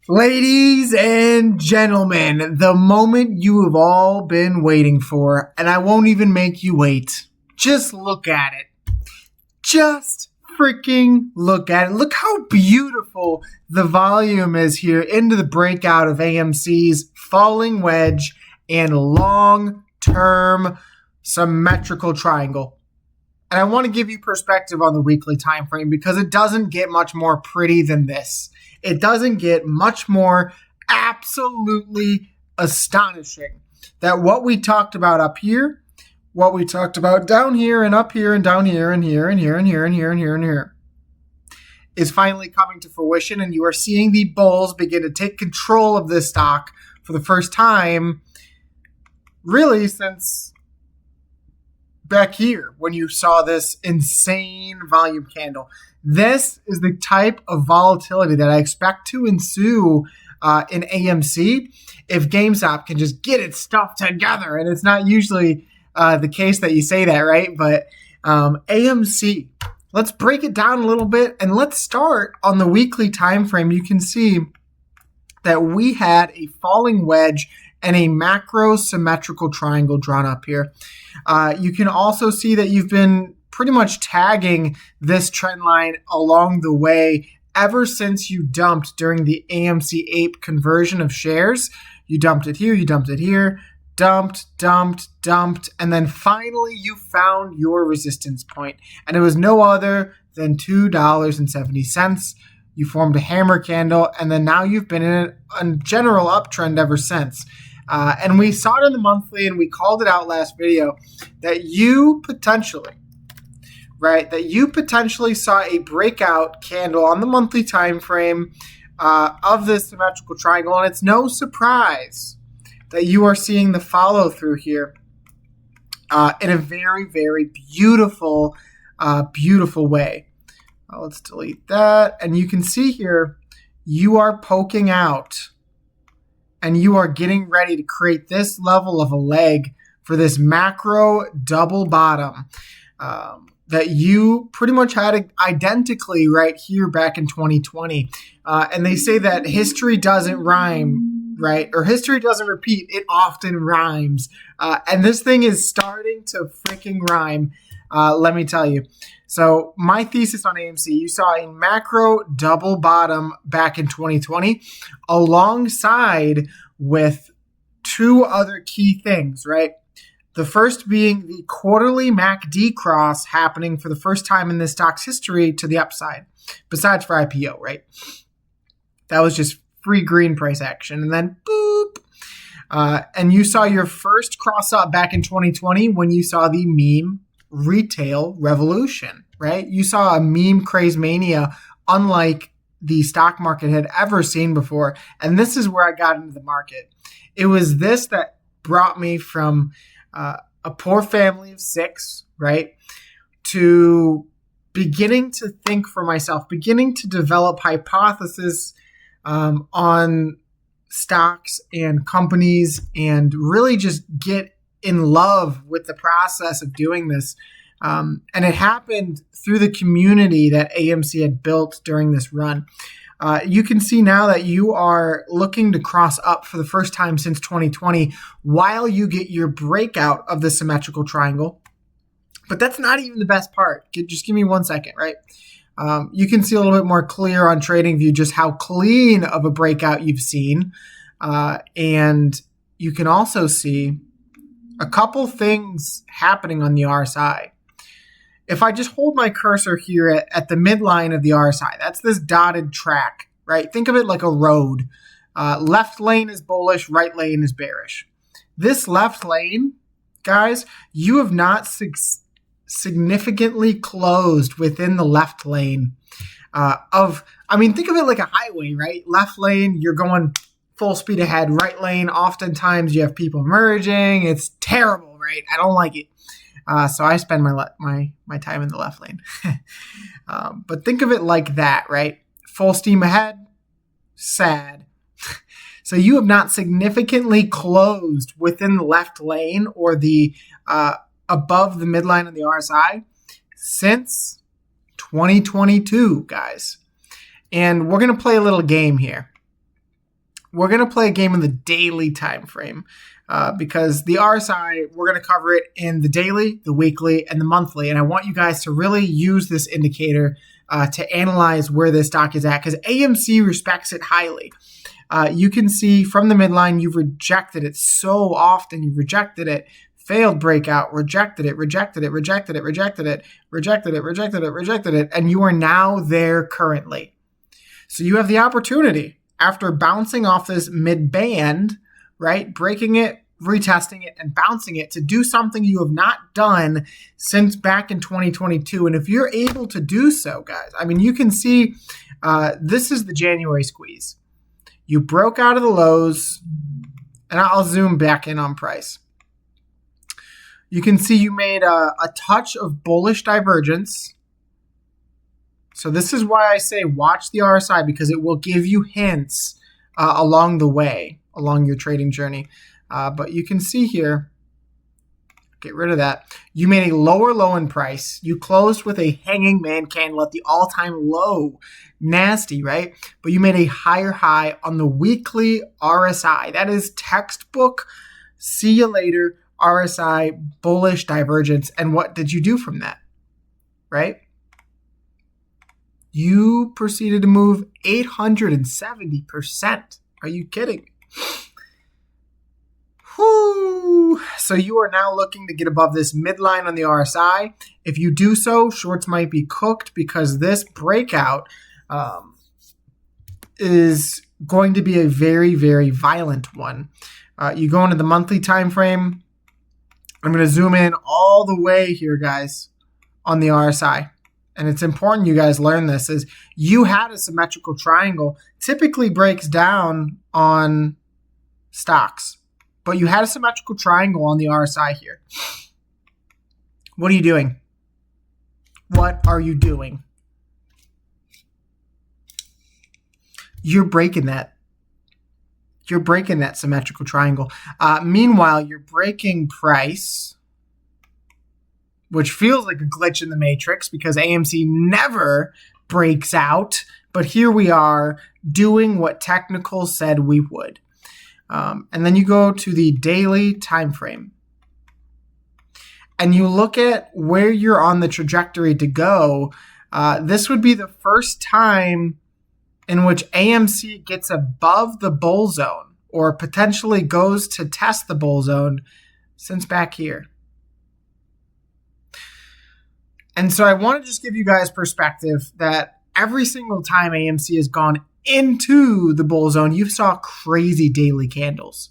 Ladies and gentlemen, the moment you have all been waiting for, and I won't even make you wait. Just look at it. Just freaking look at it. Look how beautiful the volume is here into the breakout of AMC's falling wedge and long-term symmetrical triangle. And I want to give you perspective on the weekly time frame because it doesn't get much more pretty than this. It doesn't get much more absolutely astonishing that what we talked about up here, what we talked about down here and up here and down here and here and here and here and here and here and here is finally coming to fruition, and you are seeing the bulls begin to take control of this stock for the first time really since back here when you saw this insane volume candle. This is the type of volatility that I expect to ensue in AMC if GameStop can just get its stuff together. And it's not usually the case that you say that, right? But AMC, let's break it down a little bit and let's start on the weekly time frame. You can see that we had a falling wedge and a macro symmetrical triangle drawn up here. You can also see that you've been pretty much tagging this trend line along the way ever since you dumped during the AMC Ape conversion of shares. You dumped it here, you dumped it here, dumped, and then finally you found your resistance point. And it was no other than $2.70. You formed a hammer candle, and then now you've been in a general uptrend ever since. And we saw it in the monthly, and we called it out last video that you potentially saw a breakout candle on the monthly time frame of this symmetrical triangle, and it's no surprise that you are seeing the follow through here in a very, very beautiful, beautiful way. Let's delete that, and you can see here you are poking out, and you are getting ready to create this level of a leg for this macro double bottom that you pretty much had identically right here back in 2020. And they say that history doesn't rhyme, right? Or history doesn't repeat, it often rhymes. And this thing is starting to freaking rhyme, let me tell you. So my thesis on AMC, you saw a macro double bottom back in 2020 alongside with two other key things, right? The first being the quarterly MACD cross happening for the first time in this stock's history to the upside, besides for IPO, right? That was just free green price action. And then boop. And you saw your first cross up back in 2020 when you saw the meme retail revolution, right? You saw a meme craze mania unlike the stock market had ever seen before. And this is where I got into the market. It was this that brought me from a poor family of six, right, to beginning to think for myself, beginning to develop hypotheses on stocks and companies, and really just get in love with the process of doing this. And it happened through the community that AMC had built during this run. You can see now that you are looking to cross up for the first time since 2020 while you get your breakout of the symmetrical triangle. But that's not even the best part. Just give me 1 second, right? You can see a little bit more clear on TradingView just how clean of a breakout you've seen. And you can also see a couple things happening on the RSI. If I just hold my cursor here at the midline of the RSI, that's this dotted track, right? Think of it like a road. Left lane is bullish, right lane is bearish. This left lane, guys, you have not significantly closed within the left lane think of it like a highway, right? Left lane, you're going full speed ahead. Right lane, oftentimes you have people merging. It's terrible, right? I don't like it. So I spend my time in the left lane. But think of it like that, right? Full steam ahead, sad. So you have not significantly closed within the left lane or the above the midline of the RSI since 2022, guys. And we're going to play a little game here. we're going to play a game in the daily time frame because the RSI, we're going to cover it in the daily, the weekly, and the monthly. And I want you guys to really use this indicator to analyze where this stock is at because AMC respects it highly. You can see from the midline, you've rejected it so often. You've rejected it, failed breakout, rejected it, rejected it, rejected it, rejected it, rejected it, rejected it, rejected it, and you are now there currently. So you have the opportunity after bouncing off this mid-band, right, breaking it, retesting it, and bouncing it to do something you have not done since back in 2022. And if you're able to do so, guys, I mean, you can see this is the January squeeze. You broke out of the lows, and I'll zoom back in on price. You can see you made a touch of bullish divergence. So this is why I say watch the RSI because it will give you hints along the way, along your trading journey. But you can see here, get rid of that. You made a lower low in price. You closed with a hanging man candle at the all-time low. Nasty, right? But you made a higher high on the weekly RSI. That is textbook, see you later, RSI, bullish divergence. And what did you do from that, right? You proceeded to move 870%. Are you kidding? Whew. So you are now looking to get above this midline on the RSI. If you do so, shorts might be cooked because this breakout is going to be a very, very violent one. You go into the monthly time frame. I'm going to zoom in all the way here, guys, on the RSI. And it's important you guys learn this, is you had a symmetrical triangle, typically breaks down on stocks, but you had a symmetrical triangle on the RSI here. What are you doing? What are you doing? You're breaking that. You're breaking that symmetrical triangle. Meanwhile, you're breaking price, which feels like a glitch in the matrix because AMC never breaks out. But here we are doing what technical said we would. And then you go to the daily time frame. And you look at where you're on the trajectory to go. This would be the first time in which AMC gets above the bull zone or potentially goes to test the bull zone since back here. And so I want to just give you guys perspective that every single time AMC has gone into the bull zone, you saw crazy daily candles.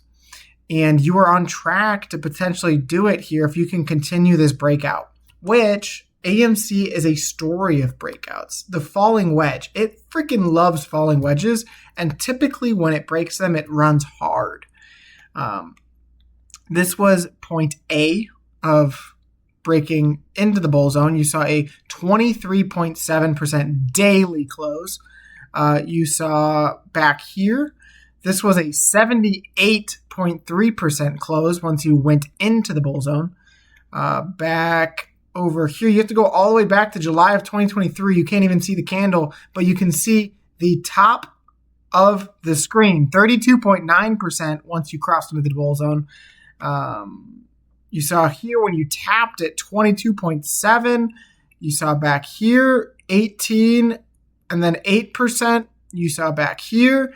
And you are on track to potentially do it here if you can continue this breakout, which AMC is a story of breakouts. The falling wedge, it freaking loves falling wedges. And typically when it breaks them, it runs hard. This was point A of breaking into the bull zone. You saw a 23.7% daily close. You saw back here, this was a 78.3% close once you went into the bull zone. Back over here, you have to go all the way back to July of 2023. You can't even see the candle, but you can see the top of the screen, 32.9% once you crossed into the bull zone. You saw here when you tapped it, 22.7. You saw back here, 18, and then 8%. You saw back here,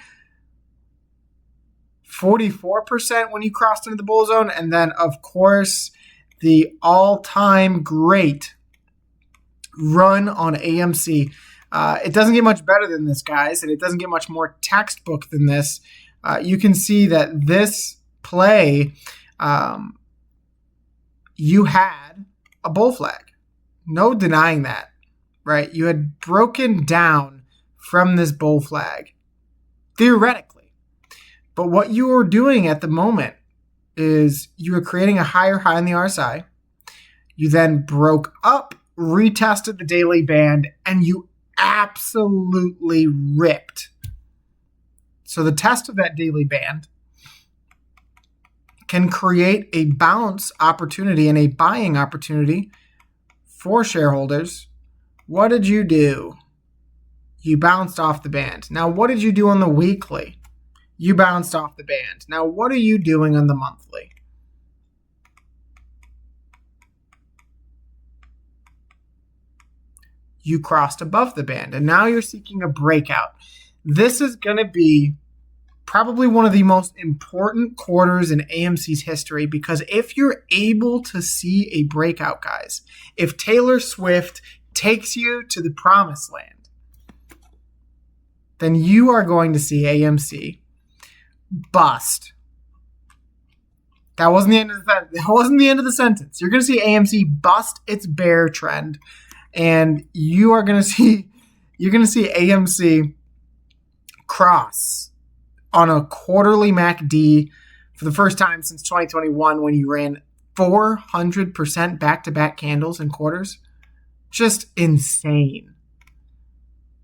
44% when you crossed into the bull zone. And then, of course, the all-time great run on AMC. It doesn't get much better than this, guys, and it doesn't get much more textbook than this. You can see that this play, you had a bull flag. No denying that, right? You had broken down from this bull flag, theoretically. But what you were doing at the moment is you were creating a higher high on the RSI. You then broke up, retested the daily band, and you absolutely ripped. So the test of that daily band can create a bounce opportunity and a buying opportunity for shareholders. What did you do? You bounced off the band. Now, what did you do on the weekly? You bounced off the band. Now, what are you doing on the monthly? You crossed above the band, and now you're seeking a breakout. This is going to be probably one of the most important quarters in AMC's history, because if you're able to see a breakout, guys, if Taylor Swift takes you to the promised land, then you are going to see AMC bust. That wasn't the end of the sentence. You're going to see AMC bust its bear trend, and you're going to see AMC cross on a quarterly MACD for the first time since 2021, when you ran 400% back-to-back candles in quarters. Just insane.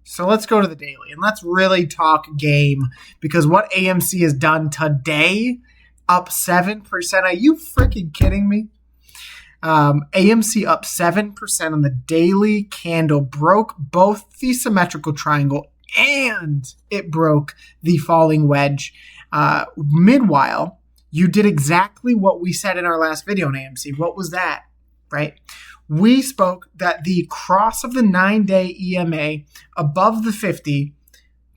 So let's go to the daily and let's really talk game, because what AMC has done today, up 7%. Are you freaking kidding me? AMC up 7% on the daily candle, broke both the symmetrical triangle and it broke the falling wedge. Meanwhile, you did exactly what we said in our last video on AMC. What was that, right? We spoke that the cross of the 9-day EMA above the 50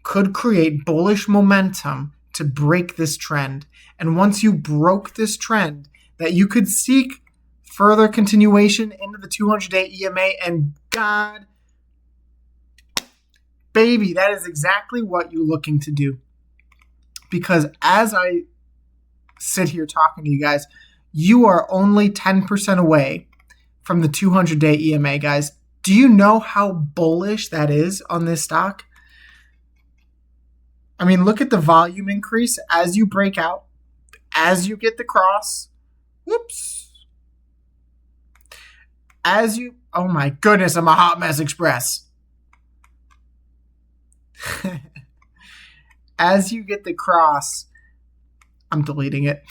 could create bullish momentum to break this trend. And once you broke this trend, that you could seek further continuation into the 200-day EMA, and God, baby, that is exactly what you're looking to do. Because as I sit here talking to you guys, you are only 10% away from the 200-day EMA, guys. Do you know how bullish that is on this stock? I mean, look at the volume increase as you break out, as you get the cross. Whoops. Oh my goodness, I'm a hot mess express. As you get the cross, I'm deleting it.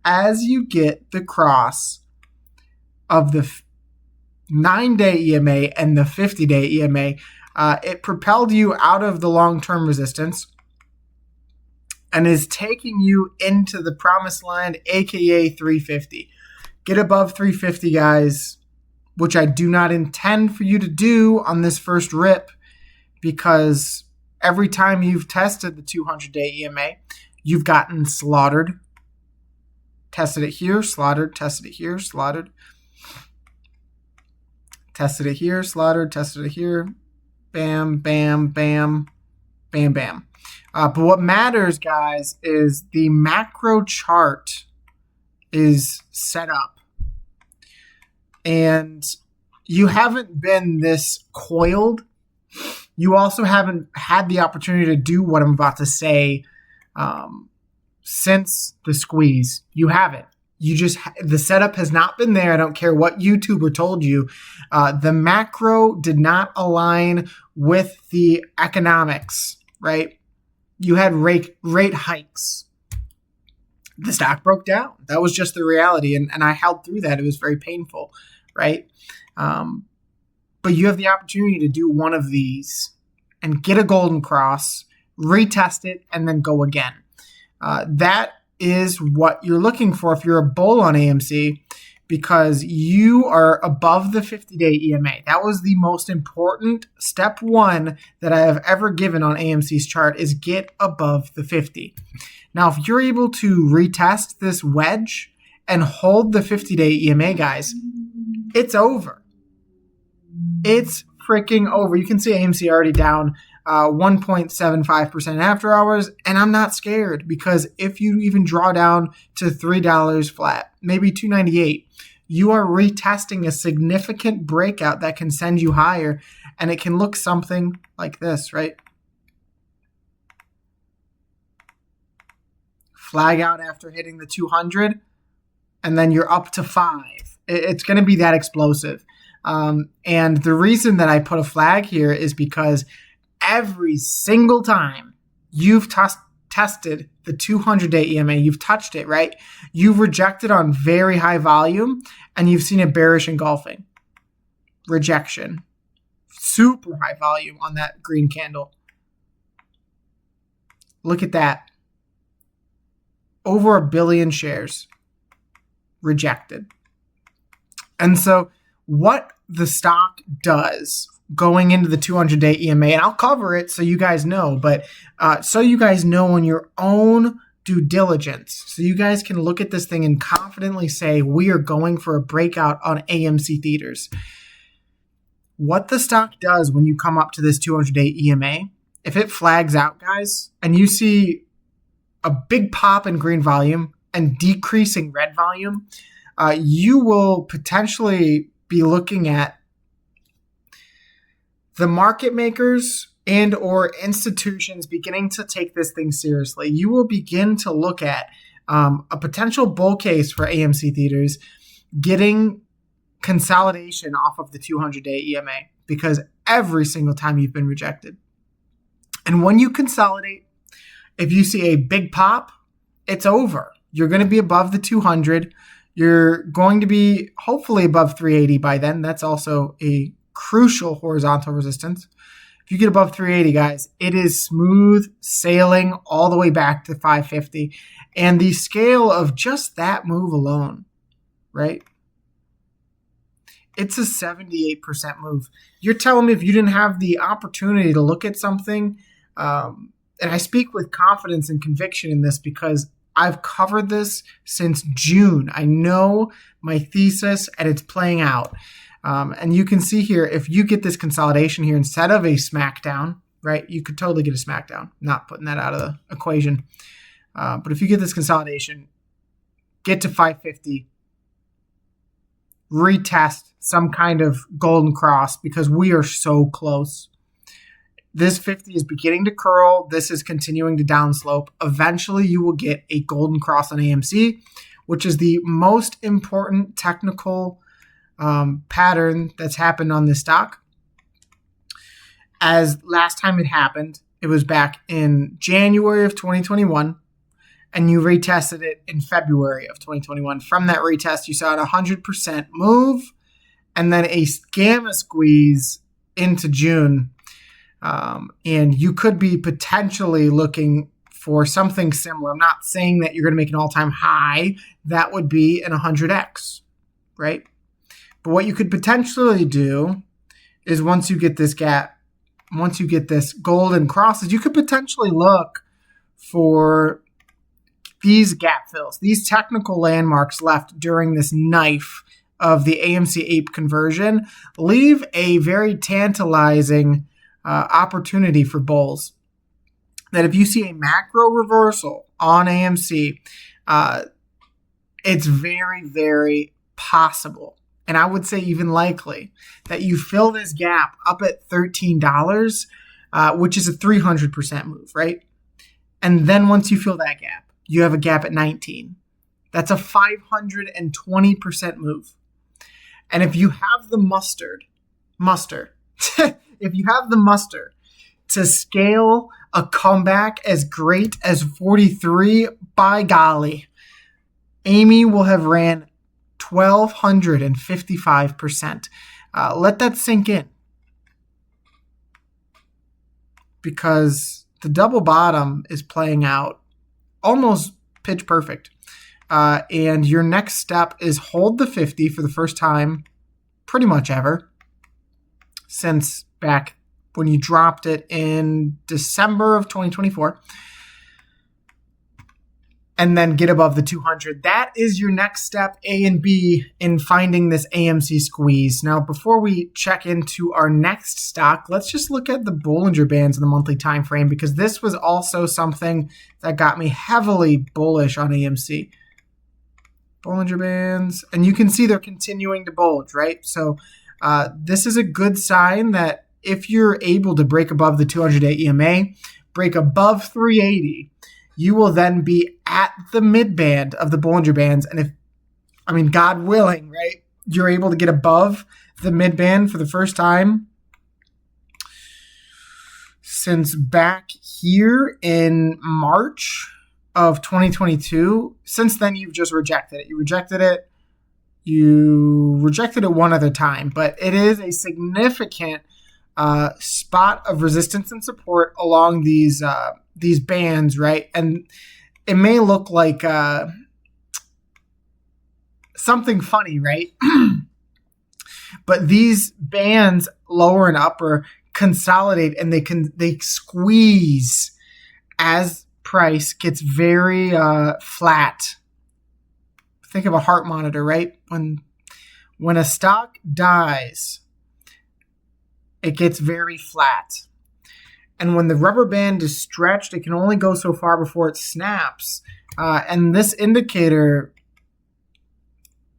As you get the cross of the 9-day EMA and the 50-day EMA, it propelled you out of the long-term resistance and is taking you into the promised land, aka 350. Get above 350, guys, which I do not intend for you to do on this first rip, because every time you've tested the 200-day EMA, you've gotten slaughtered. Tested it here, slaughtered, tested it here, slaughtered. Tested it here, slaughtered, tested it here. Bam, bam, bam, bam, bam. But what matters, guys, is the macro chart is set up. And you haven't been this coiled. You also haven't had the opportunity to do what I'm about to say since the squeeze. You haven't. The setup has not been there. I don't care what YouTuber told you. The macro did not align with the economics, right? You had rate hikes. The stock broke down. That was just the reality. And I held through that. It was very painful, right? But you have the opportunity to do one of these and get a golden cross, retest it, and then go again. That is what you're looking for if you're a bull on AMC, because you are above the 50-day EMA. That was the most important step one that I have ever given on AMC's chart, is get above the 50. Now, if you're able to retest this wedge and hold the 50-day EMA, guys, it's over. It's freaking over. You can see AMC already down 1.75% after hours, and I'm not scared, because if you even draw down to $3 flat, maybe $2.98, you are retesting a significant breakout that can send you higher, and it can look something like this, right? Flag out after hitting the 200, and then you're up to 5. It's going to be that explosive. And the reason that I put a flag here is because every single time you've tested the 200-day EMA, you've touched it, right? You've rejected on very high volume, and you've seen a bearish engulfing. Rejection. Super high volume on that green candle. Look at that. Over 1 billion shares rejected. And so what the stock does going into the 200-day EMA, and I'll cover it so you guys know, but so you guys know on your own due diligence, so you guys can look at this thing and confidently say, we are going for a breakout on AMC theaters. What the stock does when you come up to this 200-day EMA, if it flags out, guys, and you see a big pop in green volume and decreasing red volume, you will potentially be looking at the market makers and or institutions beginning to take this thing seriously. You will begin to look at a potential bull case for AMC theaters getting consolidation off of the 200-day EMA, because every single time you've been rejected. And when you consolidate, if you see a big pop, it's over. You're going to be above the 200. You're going to be hopefully above 380 by then. That's also a crucial horizontal resistance. If you get above 380, guys, it is smooth sailing all the way back to 550. And the scale of just that move alone, right? It's a 78% move. You're telling me if you didn't have the opportunity to look at something, and I speak with confidence and conviction in this because I've covered this since June. I know my thesis and it's playing out. And you can see here, if you get this consolidation here instead of a smackdown, right? You could totally get a smackdown, not putting that out of the equation. But if you get this consolidation, get to 550, retest some kind of golden cross because we are so close. This 50 is beginning to curl. This is continuing to downslope. Eventually, you will get a golden cross on AMC, which is the most important technical pattern that's happened on this stock. As last time it happened, it was back in January of 2021, and you retested it in February of 2021. From that retest, you saw a 100% move, and then a gamma squeeze into June. And you could be potentially looking for something similar. I'm not saying that you're going to make an all-time high. That would be an 100x, right? But what you could potentially do is once you get this gap, once you get this golden crosses, you could potentially look for these gap fills, these technical landmarks left during this knife of the AMC ape conversion, leave a very tantalizing opportunity for bulls. That if you see a macro reversal on AMC, it's very, very possible, and I would say even likely, that you fill this gap up at $13, which is a 300% move, right? And then once you fill that gap, you have a gap at 19. That's a 520% move. And if you have the muster, if you have the muster to scale a comeback as great as 43, by golly, Amy will have ran 1,255%. Let that sink in, because the double bottom is playing out almost pitch perfect. And your next step is hold the 50 for the first time pretty much ever since back when you dropped it in December of 2024, and then get above the 200. That is your next step, A and B, in finding this AMC squeeze. Now, before we check into our next stock, let's just look at the Bollinger Bands in the monthly time frame, because this was also something that got me heavily bullish on AMC. Bollinger Bands, and you can see they're continuing to bulge, right? So this is a good sign that if you're able to break above the 200-day EMA, break above 380, you will then be at the mid-band of the Bollinger Bands. And if, God willing, right, you're able to get above the mid-band for the first time since back here in March of 2022. Since then, you've just rejected it. You rejected it one other time, but it is a significant spot of resistance and support along these these bands, right? And it may look like something funny, right? But these bands, lower and upper, consolidate, and they squeeze as price gets very flat. Think of a heart monitor, right? When a stock dies, it gets very flat. And when the rubber band is stretched, it can only go so far before it snaps. And this indicator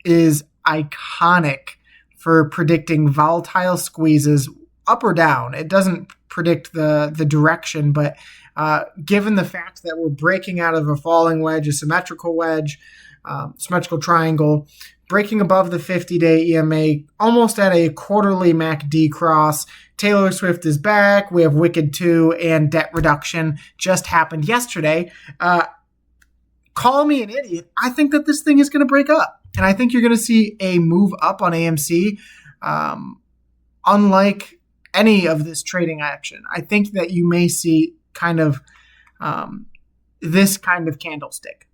is iconic for predicting volatile squeezes up or down. It doesn't predict the direction, but given the fact that we're breaking out of a falling wedge, a symmetrical wedge, symmetrical triangle, breaking above the 50-day EMA, almost at a quarterly MACD cross. Taylor Swift is back. We have Wicked 2 and debt reduction just happened yesterday. Call me an idiot. I think that this thing is going to break up. And I think you're going to see a move up on AMC, unlike any of this trading action. I think that you may see kind of this kind of candlestick.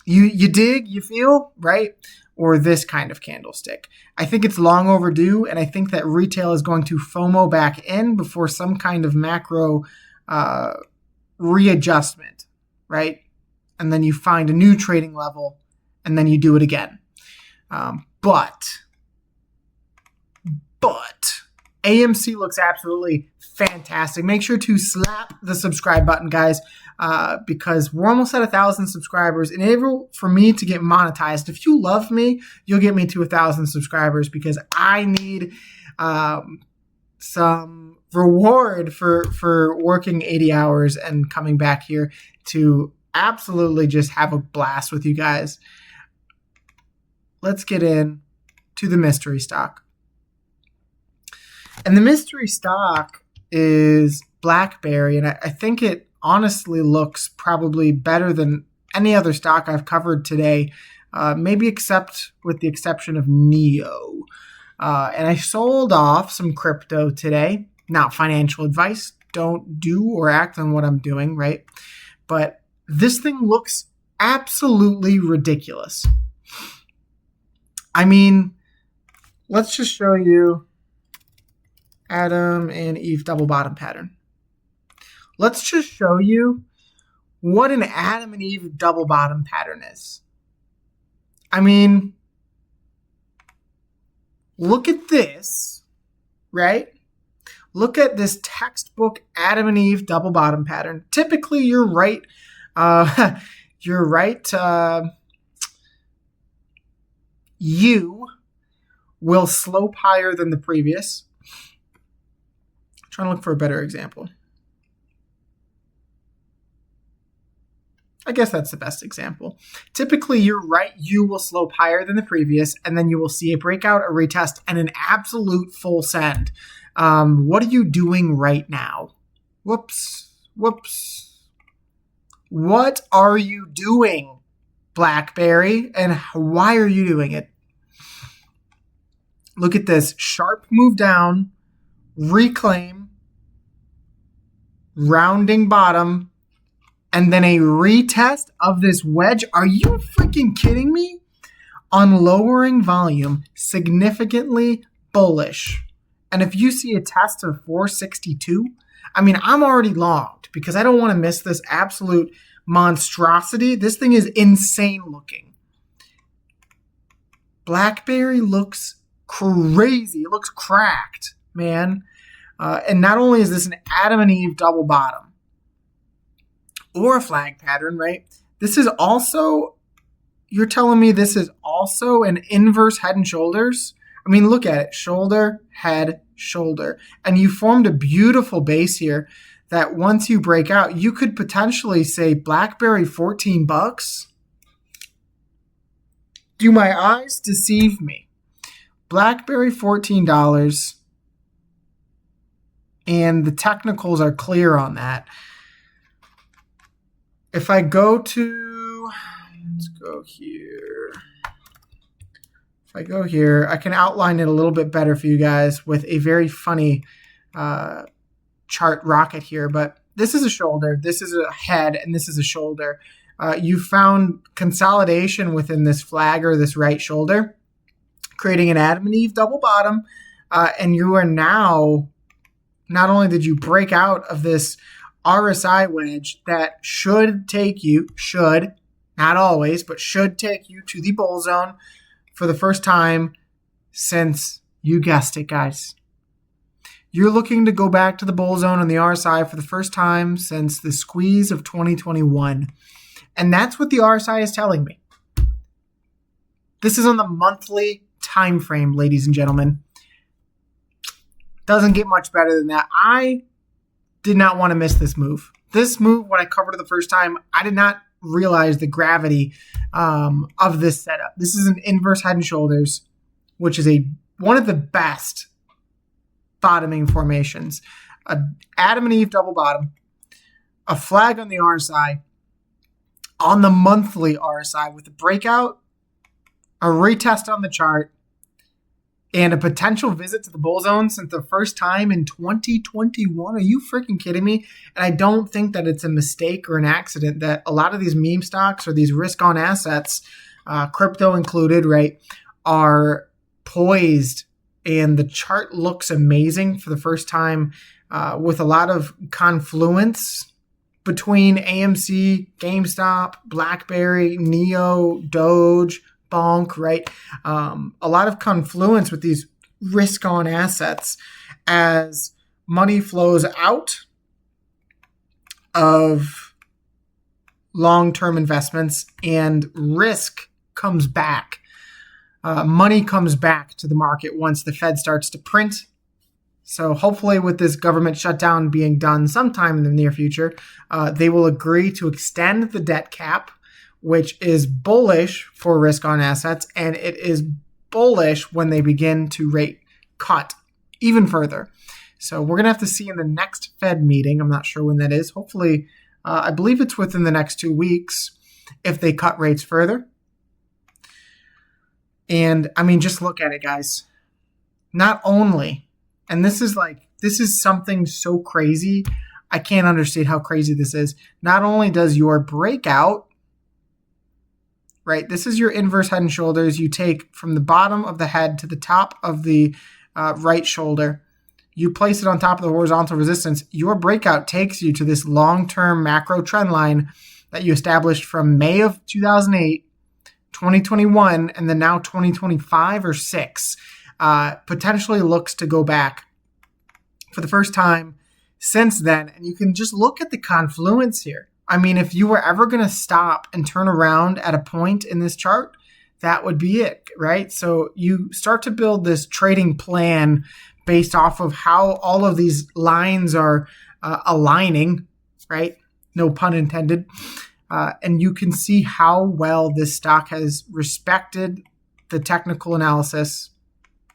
You dig, you feel, right? Or this kind of candlestick. I think it's long overdue, and I think that retail is going to FOMO back in before some kind of macro readjustment, right? And then you find a new trading level, and then you do it again. But AMC looks absolutely fantastic. Make sure to slap the subscribe button, guys, because we're almost at 1,000 subscribers. In April, for me to get monetized, if you love me, you'll get me to 1,000 subscribers because I need some reward for working 80 hours and coming back here to absolutely just have a blast with you guys. Let's get in to the mystery stock. And the mystery stock is Blackberry, and I think it honestly looks probably better than any other stock I've covered today, maybe except with the exception of NEO. And I sold off some crypto today. Not financial advice. Don't do or act on what I'm doing, right? But this thing looks absolutely ridiculous. I mean, let's just show you Adam and Eve double bottom pattern. Let's just show you what an Adam and Eve double bottom pattern is. I mean, look at this, right? Look at this textbook Adam and Eve double bottom pattern. Typically, you're right. You're right. You will slope higher than the previous. I'm trying to look for a better example. I guess that's the best example. Typically, you're right. You will slope higher than the previous, and then you will see a breakout, a retest, and an absolute full send. What are you doing right now? Whoops. What are you doing, Blackberry, and why are you doing it? Look at this. Sharp move down, reclaim, rounding bottom, and then a retest of this wedge. Are you freaking kidding me? On lowering volume, significantly bullish. And if you see a test of 462, I mean, I'm already logged because I don't want to miss this absolute monstrosity. This thing is insane looking. Blackberry looks crazy. It looks cracked, man. And not only is this an Adam and Eve double bottom or a flag pattern, right? This is also, you're telling me this is also an inverse head and shoulders? I mean, look at it. Shoulder, head, shoulder. And you formed a beautiful base here that once you break out, you could potentially say Blackberry $14. Do my eyes deceive me? Blackberry $14. And the technicals are clear on that. If I go to, let's go here. If I go here, I can outline it a little bit better for you guys with a very funny chart rocket here. But this is a shoulder, this is a head, and this is a shoulder. You found consolidation within this flag or this right shoulder, creating an Adam and Eve double bottom. And you are now, not only did you break out of this RSI wedge that should take you, not always, but should take you to the bull zone for the first time since, you guessed it, guys. You're looking to go back to the bull zone on the RSI for the first time since the squeeze of 2021. And that's what the RSI is telling me. This is on the monthly time frame, ladies and gentlemen. Doesn't get much better than that. I did not want to miss this move. This move, when I covered it the first time, I did not realize the gravity of this setup. This is an inverse head and shoulders, which is one of the best bottoming formations. A Adam and Eve double bottom, a flag on the RSI, on the monthly RSI with a breakout, a retest on the chart, and a potential visit to the bull zone since the first time in 2021. Are you freaking kidding me? And I don't think that it's a mistake or an accident that a lot of these meme stocks or these risk-on assets, crypto included, right, are poised, and the chart looks amazing for the first time with a lot of confluence between AMC, GameStop, Blackberry, Neo, Doge, Bonk, right? A lot of confluence with these risk-on assets as money flows out of long-term investments and risk comes back. Money comes back to the market once the Fed starts to print. So hopefully with this government shutdown being done sometime in the near future, they will agree to extend the debt cap, which is bullish for risk on assets, and it is bullish when they begin to rate cut even further. So we're going to have to see in the next Fed meeting. I'm not sure when that is. Hopefully, I believe it's within the next 2 weeks if they cut rates further. And I mean, just look at it, guys. Not only, and this is something so crazy. I can't understate how crazy this is. Not only does your breakout, right, this is your inverse head and shoulders. You take from the bottom of the head to the top of the right shoulder. You place it on top of the horizontal resistance. Your breakout takes you to this long-term macro trend line that you established from May of 2008, 2021, and then now 2025 or 6. Potentially looks to go back for the first time since then. And you can just look at the confluence here. I mean, if you were ever going to stop and turn around at a point in this chart, that would be it, right? So you start to build this trading plan based off of how all of these lines are aligning, right? No pun intended. And you can see how well this stock has respected the technical analysis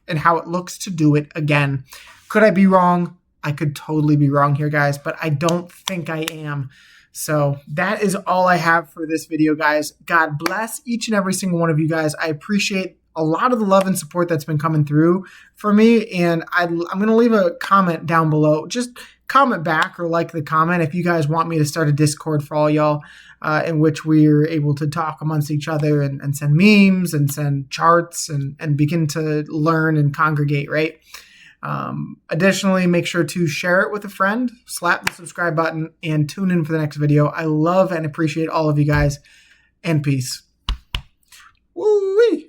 and how it looks to do it again. Could I be wrong? I could totally be wrong here, guys, but I don't think I am. So that is all I have for this video, guys. God bless each and every single one of you guys. I appreciate a lot of the love and support that's been coming through for me. And I'm going to leave a comment down below. Just comment back or like the comment if you guys want me to start a Discord for all y'all in which we're able to talk amongst each other and send memes and send charts and begin to learn and congregate, right? Additionally, make sure to share it with a friend, slap the subscribe button, and tune in for the next video. I love and appreciate all of you guys, and peace. Woo-wee.